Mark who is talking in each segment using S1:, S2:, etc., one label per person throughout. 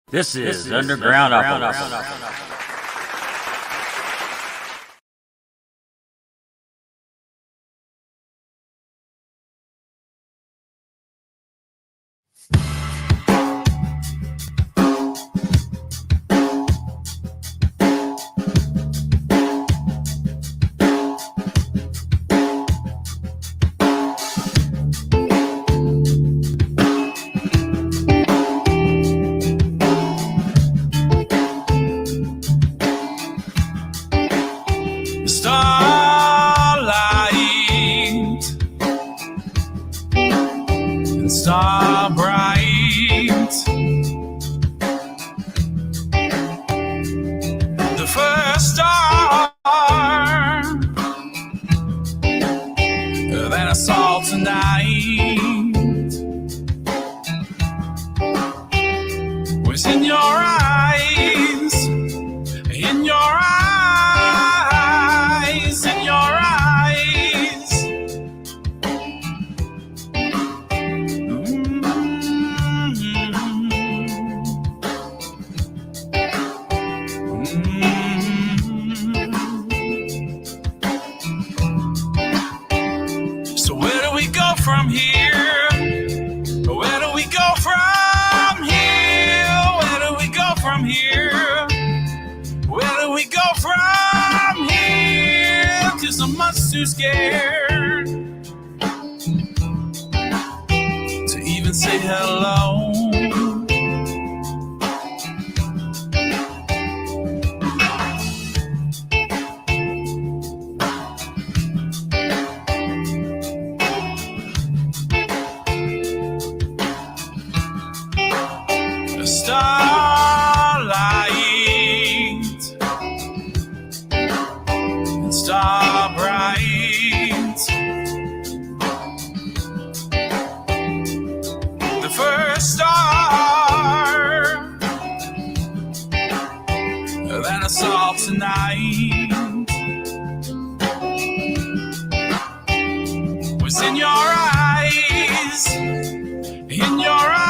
S1: This is Underground Opera.
S2: Star bright, the first star that I saw tonight was in your eyes, in your eyes, in your eyes. From here, where do we go from here? Where do we go from here? Where do we go from here? 'Cause I'm much too scared to even say hello. Starlight and star bright, the first star that I saw tonight was in your eyes, in your eyes.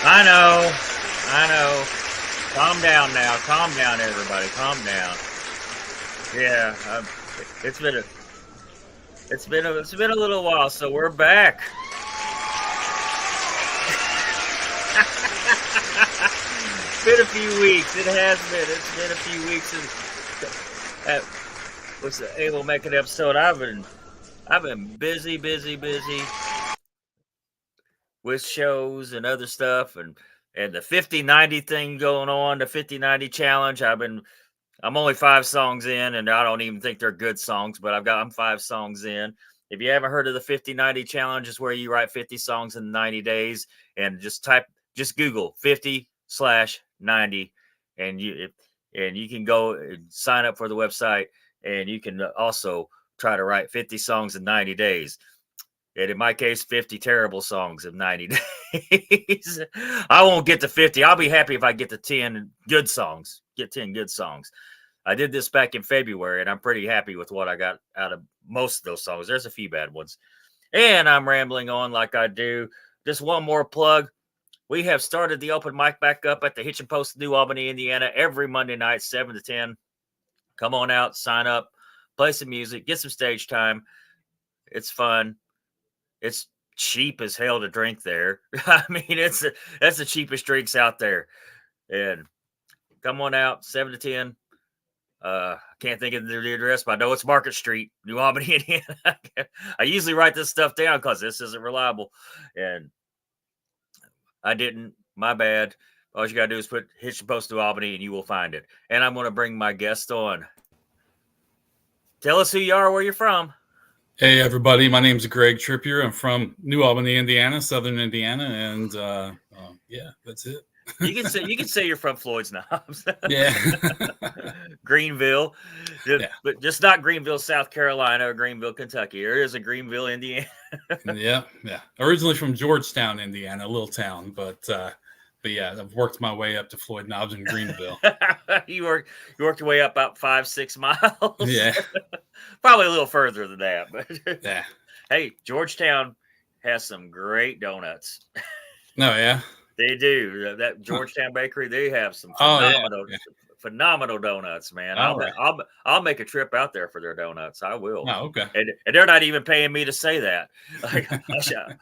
S1: I know. Calm down now. Calm down, everybody. Calm down. Yeah, it's been a little while, so we're back. It's been a few weeks. It has been. It's been a few weeks since I was able to make an episode. I've been busy with shows and other stuff, and the 50-90 thing going on, the 50-90 challenge. I'm only 5 songs in, and I don't even think they're good songs, but I'm 5 songs in. If you haven't heard of the 50-90 challenge, it's where you write 50 songs in 90 days, and just Google 50/90, and you can go and sign up for the website, and you can also try to write 50 songs in 90 days. And in my case, 50 terrible songs in 90 days. I won't get to 50. I'll be happy if I get to 10 good songs. Get 10 good songs. I did this back in February, and I'm pretty happy with what I got out of most of those songs. There's a few bad ones. And I'm rambling on like I do. Just one more plug. We have started the open mic back up at the Hitchin Post, New Albany, Indiana, every Monday night, 7 to 10. Come on out, sign up, play some music, get some stage time. It's fun. It's cheap as hell to drink there. I mean, that's the cheapest drinks out there. And come on out, 7 to 10. Can't think of the address, but I know it's Market Street, New Albany, Indiana. I usually write this stuff down because this isn't reliable. And I didn't. My bad. All you got to do is put Hitchin Post New Albany and you will find it. And I'm going to bring my guest on. Tell us who you are, where you're from.
S3: Hey, everybody. My name's Greg Tripure. I'm from New Albany, Indiana, Southern Indiana. And yeah, that's it.
S1: You can say you're from Floyd's Knobs.
S3: Yeah.
S1: Greenville,
S3: Yeah.
S1: but just not Greenville, South Carolina, or Greenville, Kentucky. There is a Greenville, Indiana.
S3: Yeah. Yeah. Originally from Georgetown, Indiana, a little town, but yeah, I've worked my way up to Floyd Knobs in Greenville.
S1: you worked your way up about 5-6 miles.
S3: Yeah.
S1: Probably a little further than that, but
S3: Yeah.
S1: hey, Georgetown has some great donuts.
S3: No, yeah.
S1: They do. That Georgetown Bakery, they have some
S3: Oh, yeah.
S1: phenomenal donuts, man.
S3: All right.
S1: I'll make a trip out there for their donuts. I will.
S3: Oh, okay.
S1: And they're not even paying me to say that. Like,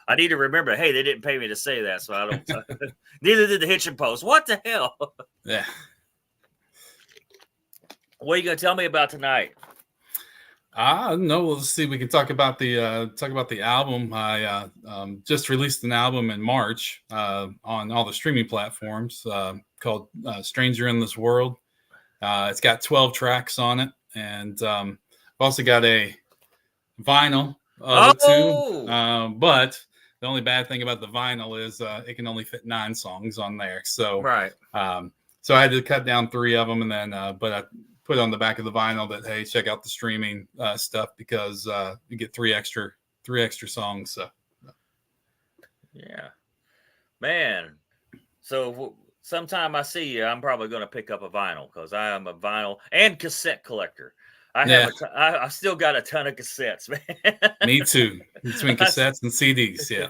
S1: I need to remember, hey, they didn't pay me to say that, so I don't. Neither did the Hitchin Post. What the hell?
S3: Yeah.
S1: What are you gonna tell me about tonight?
S3: No. Let's see. We can talk about the album. I just released an album in March on all the streaming platforms called "Stranger in This World." It's got 12 tracks on it, and I've also got a vinyl of it too. But the only bad thing about the vinyl is it can only fit 9 songs on there. So
S1: Right.
S3: So I had to cut down 3 of them, and then but I put on the back of the vinyl that, hey, check out the streaming stuff because you get 3 extra songs. So
S1: yeah, man. So sometime I see you, I'm probably going to pick up a vinyl because I am a vinyl and cassette collector. I still got a ton of cassettes, man.
S3: Me too. Between cassettes and CDs, yeah.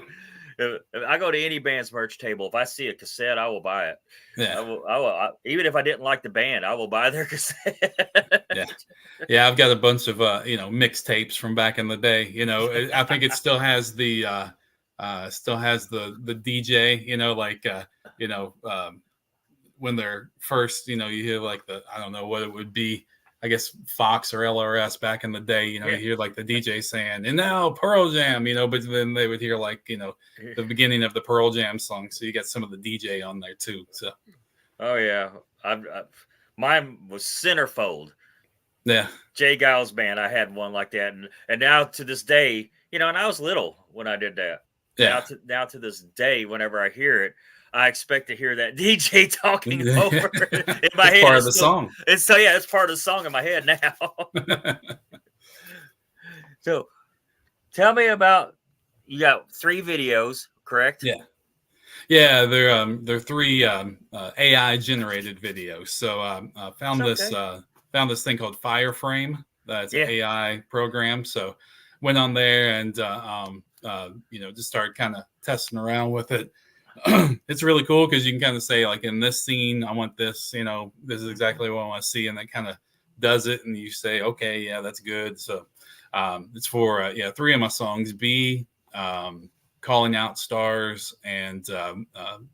S1: I go to any band's merch table. If I see a cassette, I will buy it.
S3: Yeah.
S1: I will even if I didn't like the band, I will buy their cassette.
S3: Yeah. I've got a bunch of mixtapes from back in the day. I think it still has the DJ. When they're first, you hear like I don't know what it would be. I guess Fox or LRS back in the day, you hear like the DJ saying, and now Pearl Jam, but then they would hear like, the beginning of the Pearl Jam song. So you got some of the DJ on there too. So,
S1: oh yeah. Mine was Centerfold.
S3: Yeah.
S1: Jay Giles band. I had one like that. And now to this day, and I was little when I did that.
S3: Yeah.
S1: Now to this day, whenever I hear it, I expect to hear that DJ talking over in my head.
S3: Part of the song.
S1: It's part of the song in my head now. So, tell me about, you got 3 videos, correct?
S3: Yeah. Yeah, they're 3 AI generated videos. So found this thing called Fireframe. That's an AI program. So went on there and just started kind of testing around with it. It's really cool because you can kind of say, like, in this scene, I want this, this is exactly what I want to see. And that kind of does it. And you say, okay, yeah, that's good. So it's for, 3 of my songs, Be, Calling Out Stars, and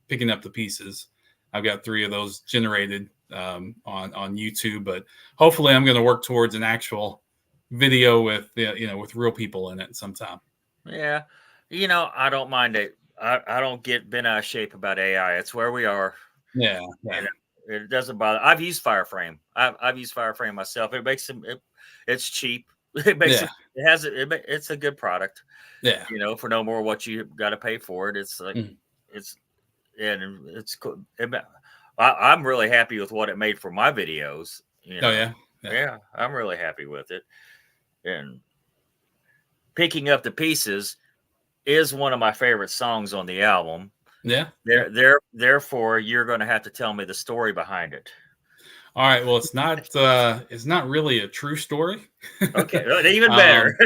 S3: Picking Up the Pieces. I've got 3 of those generated on YouTube, but hopefully I'm going to work towards an actual video with, with real people in it sometime.
S1: Yeah. I don't mind it. I don't get bent out of shape about AI. It's where we are.
S3: Yeah.
S1: It doesn't bother. I've used Fireframe. I've used Fireframe myself. It makes it's cheap. It makes it's a good product.
S3: Yeah.
S1: For no more what you got to pay for it. It's like it's cool. I'm really happy with what it made for my videos.
S3: Oh yeah.
S1: Yeah, I'm really happy with it. And Picking Up the Pieces is one of my favorite songs on the album.
S3: Yeah.
S1: Therefore, you're going to have to tell me the story behind it.
S3: All right. Well, it's not really a true story.
S1: Okay, even better.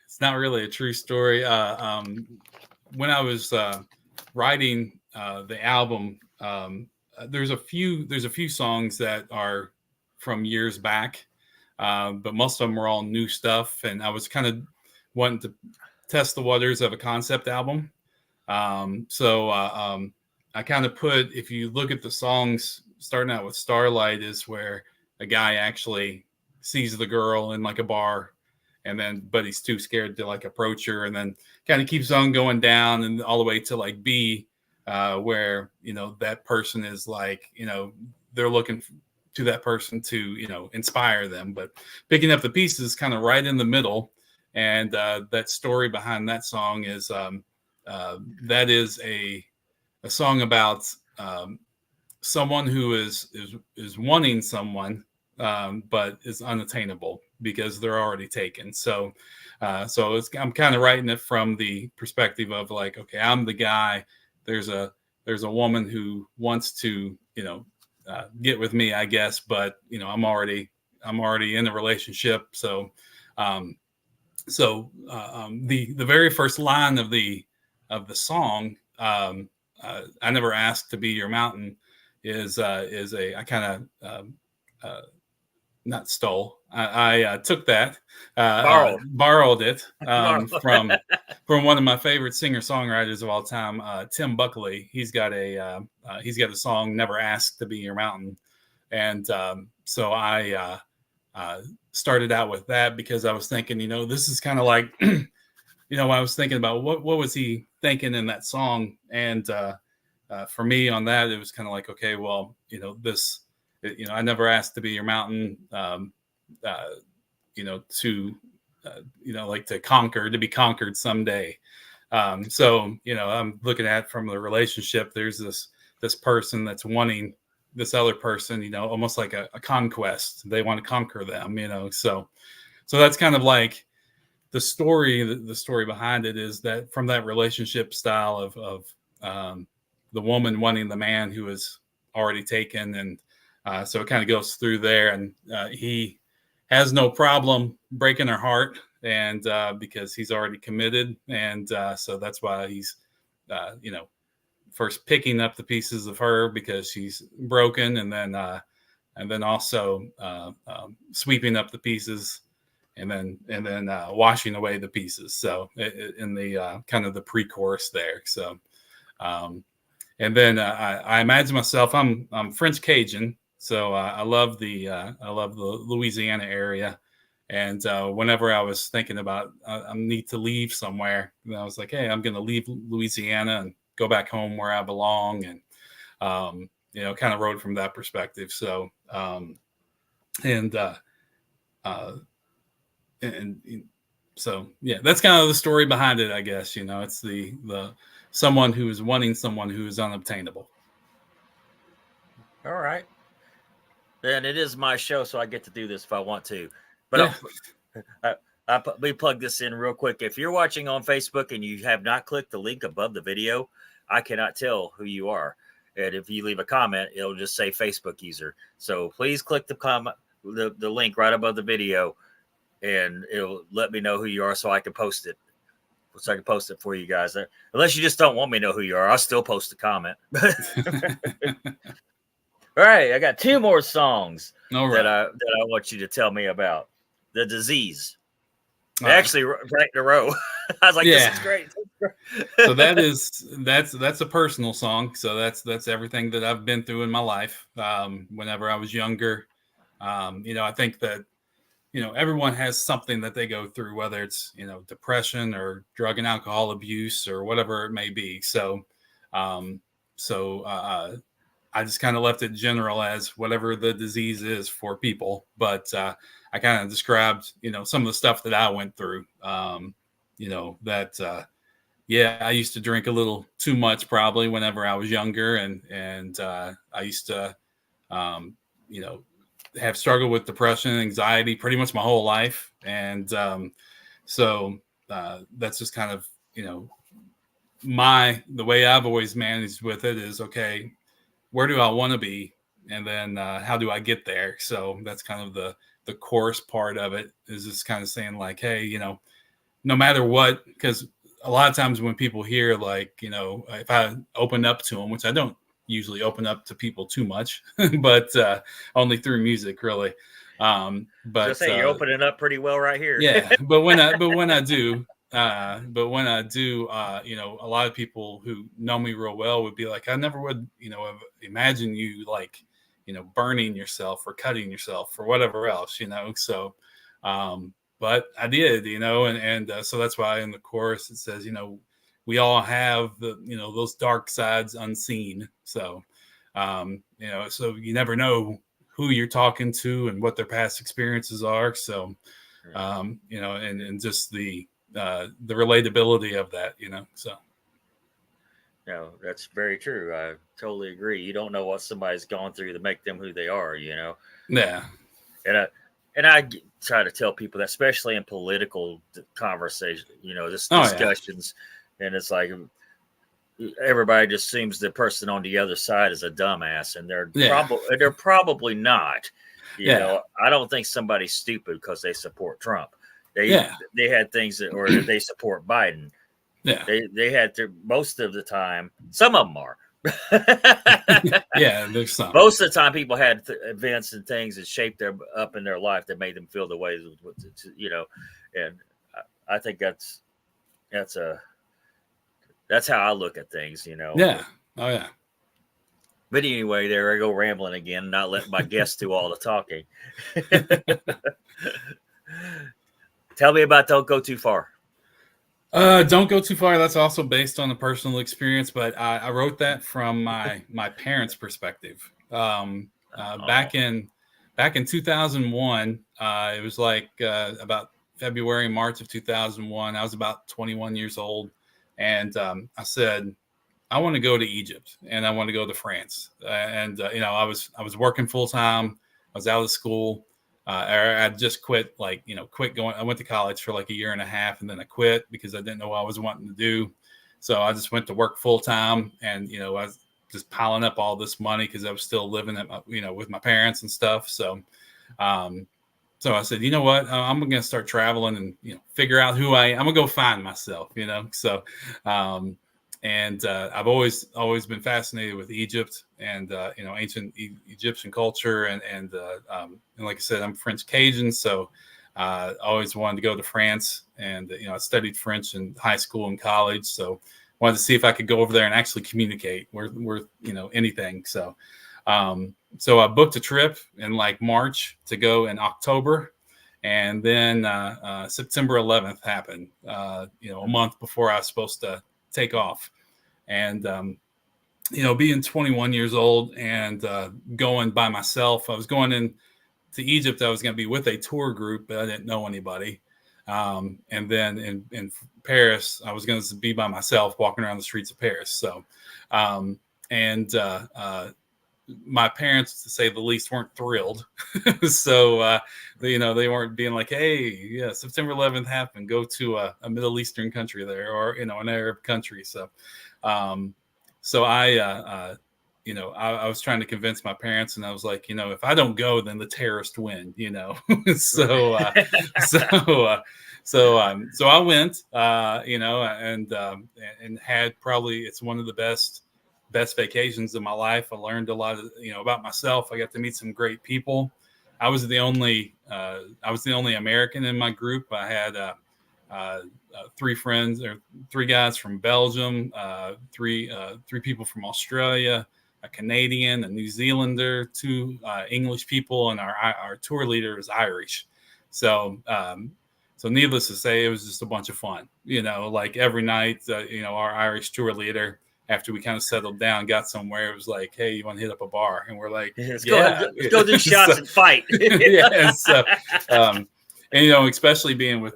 S3: It's not really a true story. When I was writing the album, there's a few songs that are from years back, but most of them were all new stuff, and I was kind of wanting to test the waters of a concept album. So I kind of put, if you look at the songs, starting out with Starlight is where a guy actually sees the girl in like a bar, but he's too scared to like approach her, and then kind of keeps on going down and all the way to like B, where, that person is like, they're looking to that person to, inspire them. But Picking Up the Pieces kind of right in the middle. And that story behind that song is that is a song about someone who is wanting someone, but is unattainable because they're already taken. So I'm kind of writing it from the perspective of like, okay, I'm the guy. There's a woman who wants to, get with me, I guess, but I'm already in a relationship. So the very first line of the song, I never asked to be your mountain, is I kind of not stole. I took that, borrowed it from one of my favorite singer songwriters of all time, Tim Buckley. He's got a song "Never Asked to Be Your Mountain," and so I started out with that because I was thinking, this is kind of like, I was thinking about what was he thinking in that song, and for me on that, it was kind of like, okay, well, this. I never asked to be your mountain, like to be conquered someday. So, I'm looking at from the relationship, there's this person that's wanting this other person, almost like a conquest. They want to conquer them, so that's kind of like the story behind it, is that from that relationship style of the woman wanting the man who is already taken, and so it kind of goes through there, and he has no problem breaking her heart, and because he's already committed, and so that's why he's, first picking up the pieces of her because she's broken, and then also sweeping up the pieces, and then washing away the pieces. So in the kind of the pre-chorus there. So and then I imagine myself, I'm French Cajun. So I love the Louisiana area, and whenever I was thinking about I need to leave somewhere, I was like, hey, I'm going to leave Louisiana and go back home where I belong, and kind of wrote from that perspective. So and so yeah, that's kind of the story behind it, I guess. It's the someone who is wanting someone who is unobtainable.
S1: All right. Then it is my show, so I get to do this if I want to. But yeah. Let me plug this in real quick. If you're watching on Facebook and you have not clicked the link above the video, I cannot tell who you are. And if you leave a comment, it'll just say Facebook user. So please click the link right above the video, and it'll let me know who you are so I can post it. So I can post it for you guys. Unless you just don't want me to know who you are, I'll still post a comment. All right, I got two more songs that I want you to tell me about. The Disease. Actually, right in a row. I was like, yeah. This is great.
S3: So that's a personal song. So that's everything that I've been through in my life. Whenever I was younger, I think that everyone has something that they go through, whether it's depression or drug and alcohol abuse or whatever it may be. So I just kind of left it general as whatever the disease is for people. But I kind of described, some of the stuff that I went through, I used to drink a little too much probably whenever I was younger. And I used to, have struggled with depression and anxiety pretty much my whole life. And so that's just kind of, the way I've always managed with it is, okay, where do I want to be? And then how do I get there? So that's kind of the chorus part of it, is just kind of saying like, hey, no matter what, because a lot of times when people hear like, if I open up to them, which I don't usually open up to people too much, but only through music really. But
S1: you're opening up pretty well right here.
S3: Yeah. But when I do, a lot of people who know me real well would be like, I never would, imagine you like, burning yourself or cutting yourself or whatever else, so, but I did, and so that's why in the chorus it says, we all have the, those dark sides unseen. So, so you never know who you're talking to and what their past experiences are. So, and just the relatability of that, so.
S1: No, that's very true. I totally agree. You don't know what somebody's gone through to make them who they are, you know.
S3: Yeah.
S1: And I try to tell people that, especially in political conversation, you know, this
S3: Oh yeah.
S1: discussions, and it's like everybody just seems the person on the other side is a dumbass, and
S3: Yeah.
S1: they're probably not. You
S3: Yeah.
S1: know, I don't think somebody's stupid because they support Trump. They
S3: Yeah.
S1: they had things that, or they support Biden.
S3: Yeah.
S1: They had to, most of the time. Some of them are.
S3: Yeah. There's some.
S1: Most of the time, people had events and things that shaped their up in their life that made them feel the way, you know. And I think that's a that's how I look at things, you know.
S3: Yeah. Oh yeah.
S1: But anyway, there I go rambling again, not letting my guests do all the talking. Tell me about Don't Go Too Far.
S3: Don't go too far. That's also based on a personal experience, but I wrote that from my parents' perspective. Back in 2001, it was like about February, March of 2001. I was about 21 years old, and I said, I want to go to Egypt and I want to go to France. You know, I was working full time. I was out of school. I just quit, quit going. I went to college for like a year and a half, and then I quit because I didn't know what I was wanting to do. So I just went to work full time, and you know, I was just piling up all this money because I was still living at with my parents and stuff. So, so I said, you know what, I'm going to start traveling and figure out who I am. I'm gonna go find myself. So. I've always been fascinated with Egypt and ancient Egyptian culture and like I said, I'm French Cajun, so always wanted to go to France, and I studied French in high school and college, so wanted to see if I could go over there and actually communicate worth anything. So so I booked a trip in like March to go in October, and then September 11th happened. A month before I was supposed to take off. And, being 21 years old and going by myself, I was going in to Egypt. I was going to be with a tour group, but I didn't know anybody. And then in Paris, I was going to be by myself walking around the streets of Paris. So, my parents, to say the least, weren't thrilled. So, they weren't being like, hey, yeah, September 11th happened. Go to a Middle Eastern country there, or, an Arab country. So, so I was trying to convince my parents, and I was like, if I don't go, then the terrorists win, so, so I went, and had probably, it's one of the best vacations of my life. I learned a lot of, about myself. I got to meet some great people. I was the only American in my group. I had, three guys from Belgium, three people from Australia, a Canadian, a New Zealander, two English people, and our tour leader is Irish. So, so needless to say, it was just a bunch of fun. Like every night, our Irish tour leader, after we kind of settled down, got somewhere, it was like, hey, you want to hit up a bar? And we're like,
S1: let's go do shots and fight.
S3: Yeah. So, and especially being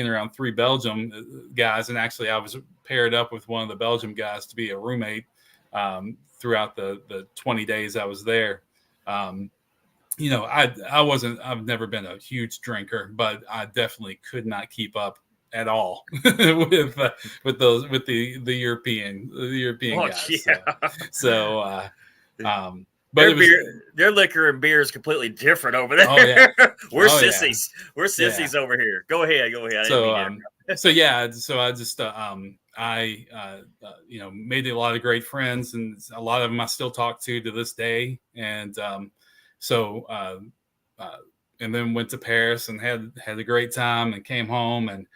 S3: around three Belgium guys, and actually I was paired up with one of the Belgium guys to be a roommate throughout the 20 days I was there. I've never been a huge drinker, but I definitely could not keep up at all with the European guys.
S1: Yeah.
S3: So
S1: but their liquor and beer is completely different over there.
S3: Oh, yeah.
S1: We're sissies. Yeah. We're sissies over here. Go ahead.
S3: So yeah. So I just made a lot of great friends, and a lot of them I still talk to this day. And and then went to Paris and had a great time, and came home. And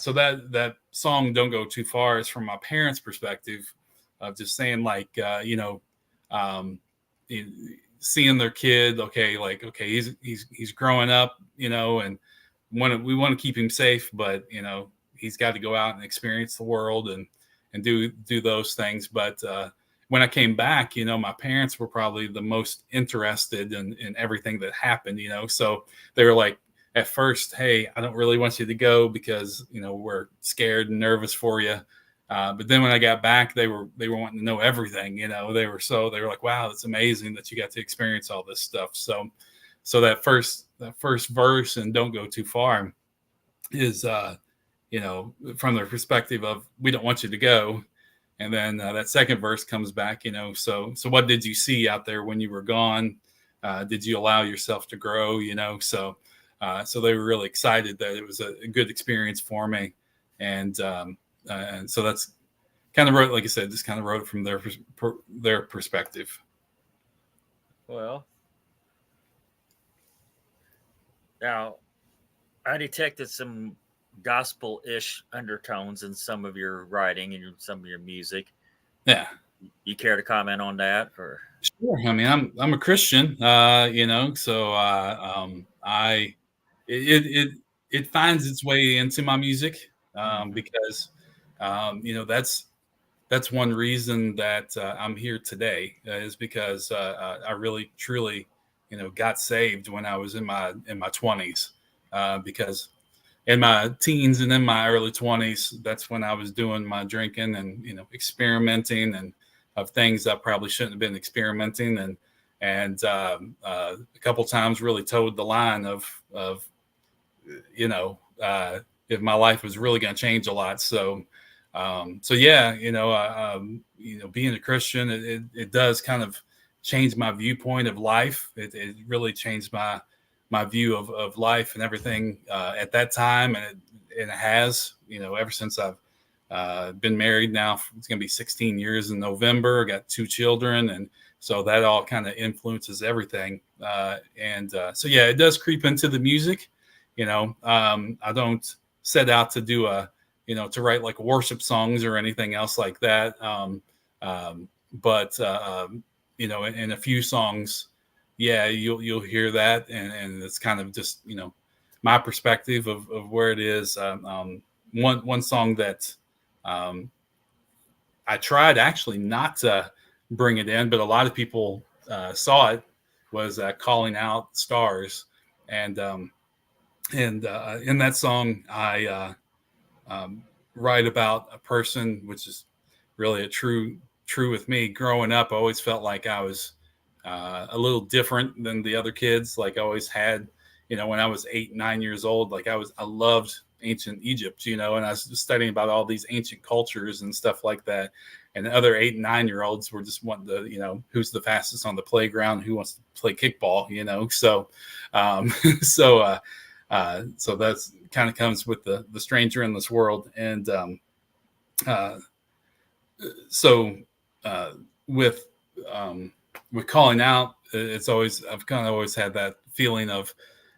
S3: so that song "Don't Go Too Far" is from my parents' perspective of just saying, like, seeing their kid, okay, he's growing up, and we want to keep him safe, but he's got to go out and experience the world and do those things. But when I came back, my parents were probably the most interested in everything that happened, so they were like, at first, hey, I don't really want you to go because we're scared and nervous for you. But then when I got back, they were wanting to know everything. They were like, wow, it's amazing that you got to experience all this stuff. So that first verse and don't go too far is from the perspective of we don't want you to go. And then that second verse comes back, so what did you see out there when you were gone? Did you allow yourself to grow? So they were really excited that it was a good experience for me. And so that's kind of wrote, like I said, just kind of wrote it from their perspective.
S1: Well, now I detected some gospel-ish undertones in some of your writing and some of your music.
S3: Yeah.
S1: You care to comment on that, or?
S3: Sure. I mean, I'm a Christian, so it finds its way into my music because that's one reason that I'm here today is because I really truly got saved when I was in my 20s because in my teens and in my early 20s, that's when I was doing my drinking and experimenting and of things I probably shouldn't have been experimenting and a couple times really towed the line of if my life was really going to change a lot. So yeah, being a Christian, it does kind of change my viewpoint of life. It really changed my view of life and everything at that time, and it has, ever since I've been married now. It's going to be 16 years in November. I got 2 children, and so that all kind of influences everything. So yeah, it does creep into the music. I don't set out to do to write like worship songs or anything else like that. But in a few songs, yeah, you'll hear that, and it's kind of just my perspective of where it is. One song that I tried actually not to bring it in, but a lot of people saw it was "Calling Out Stars," and in that song I write about a person, which is really a true with me. Growing up, I always felt like I was a little different than the other kids. Like I always had, when I was 8, 9 years old, like I loved ancient Egypt, and I was studying about all these ancient cultures and stuff like that. And the other 8 and 9 year olds were just wanting to, who's the fastest on the playground, who wants to play kickball, So, so that's kind of comes with the stranger in this world. And with calling out, I've kind of always had that feeling of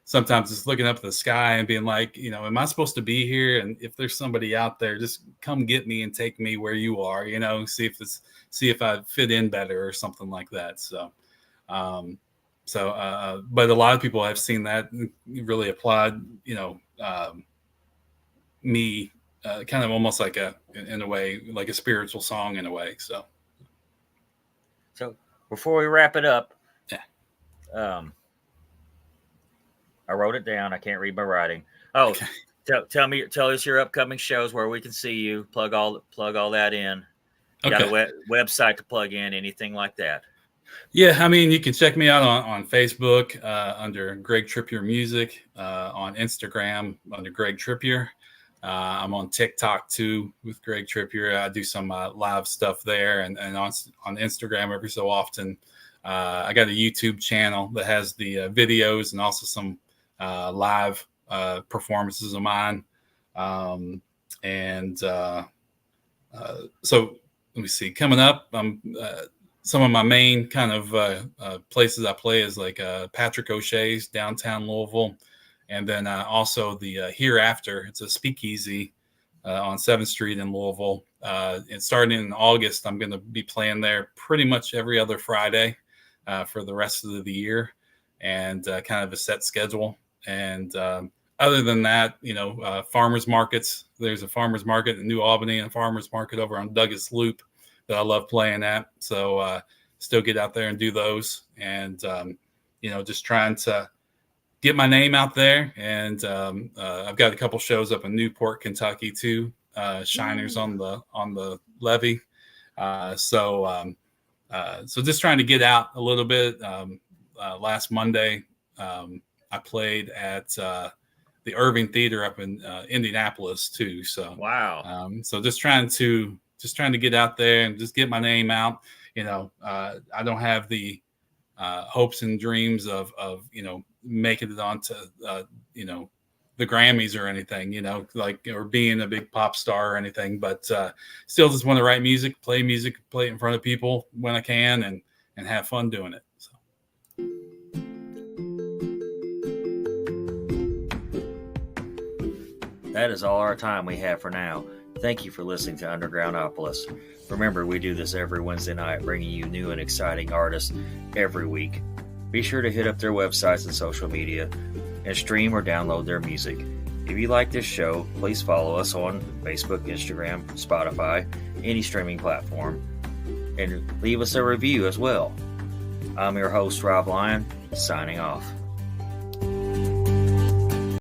S3: sometimes just looking up at the sky and being like, am I supposed to be here? And if there's somebody out there, just come get me and take me where you are, see if I fit in better or something like that. So, but a lot of people have seen that really applied, me kind of almost like in a way, like a spiritual song in a way. So
S1: before we wrap it up,
S3: yeah.
S1: I wrote it down. I can't read my writing. Oh, okay. Tell us your upcoming shows, where we can see you. Plug all that in. You got a website to plug in, anything like that?
S3: Yeah, I mean, you can check me out on Facebook under Greg Tripure Music, on Instagram under Greg Tripure. I'm on TikTok too with Greg Tripure. I do some live stuff there, and on Instagram every so often. I got a YouTube channel that has the videos and also some live performances of mine. So let me see. Coming up, some of my main kind of places I play is like Patrick O'Shea's downtown Louisville. And then also the Hereafter. It's a speakeasy on 7th Street in Louisville. And starting in August, I'm going to be playing there pretty much every other Friday for the rest of the year, and kind of a set schedule. And other than that, farmers markets. There's a farmers market in New Albany and a farmers market over on Douglas Loop that I love playing at. So still get out there and do those, and just trying to get my name out there. And I've got a couple shows up in Newport, Kentucky too, shiners on the levee. So just trying to get out a little bit. Last Monday, I played at the Irving Theater up in Indianapolis too. So
S1: wow.
S3: So just trying to get out there and just get my name out. I don't have the hopes and dreams of making it onto the Grammys or anything, or being a big pop star or anything, but still just want to write music, play it in front of people when I can, and have fun doing it. So.
S1: That is all our time we have for now. Thank you for listening to Undergroundopolis. Remember, we do this every Wednesday night, bringing you new and exciting artists every week. Be sure to hit up their websites and social media and stream or download their music. If you like this show, please follow us on Facebook, Instagram, Spotify, any streaming platform, and leave us a review as well. I'm your host, Rob Lyon, signing off.